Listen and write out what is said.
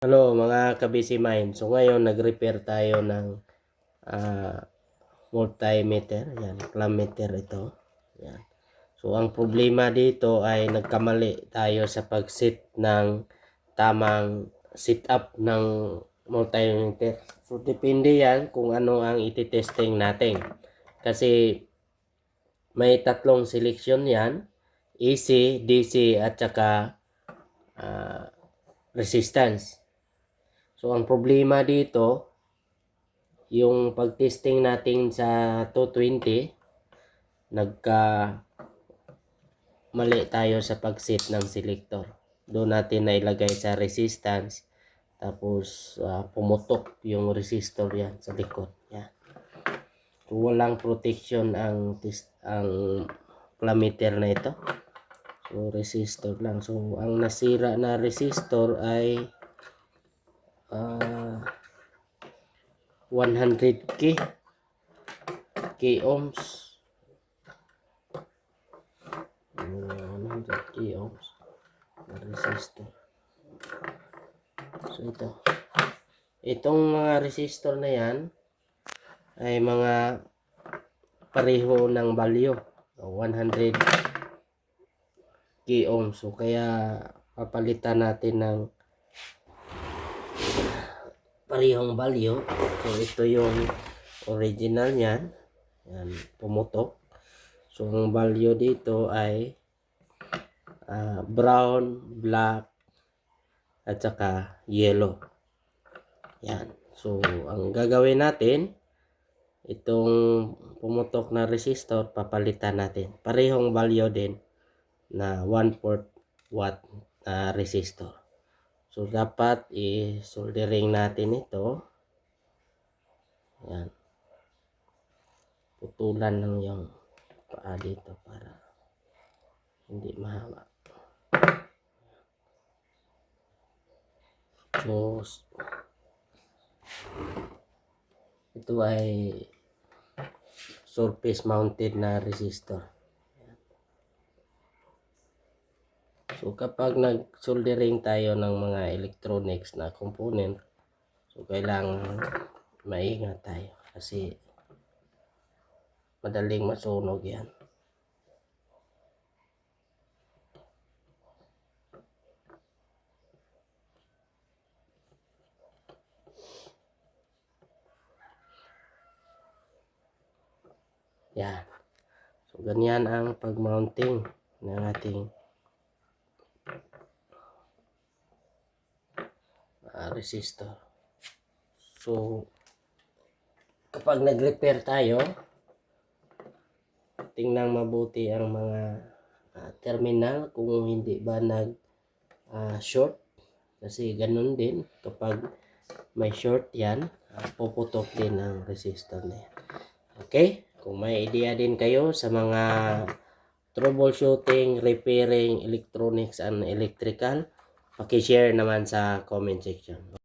Hello mga ka-busy mind. So ngayon nag-repair tayo ng ah, multimeter. Yan, plummeter ito. Yan. So ang problema dito ay nagkamali tayo sa pag-set ng tamang setup ng multimeter. So depende yan kung ano ang iti-testing natin. Kasi may tatlong selection yan. AC, DC at saka resistance. So ang problema dito, yung pag-testing natin sa 220, nagka mali tayo sa pag-set ng selector. Doon natin na ilagay sa resistance, tapos pumutok yung resistor yan sa likod. Yan. So walang protection ang plummeter na ito. So resistor lang. So ang nasira na resistor ay 100k ohms. 100k ohms na resistor. So itong mga resistor na yan ay mga pareho ng value, 100k ohms. So kaya papalitan natin ng parehong value. So ito yung original niyan. Yan, pumutok. So ang value dito ay brown, black at saka yellow. Yan. So ang gagawin natin, itong pumutok na resistor papalitan natin. Parehong value din na 1/4 watt resistor. So dapat i-soldering natin ito. Yan. Putulan lang yung paa dito para hindi mahaba. So ito ay surface mounted na resistor. So kapag nag-soldering tayo ng mga electronics na component, so kailangan maingat tayo kasi madaling masunog yan. Yan. So ganyan ang pag-mounting ng ating resistor. So kapag nag-repair tayo, tingnan mabuti ang mga terminal kung hindi ba short, kasi ganun din kapag may short yan, puputok din ang resistor na yan. Okay, kung may idea din kayo sa mga troubleshooting, repairing electronics and electrical, paki-share naman sa comment section.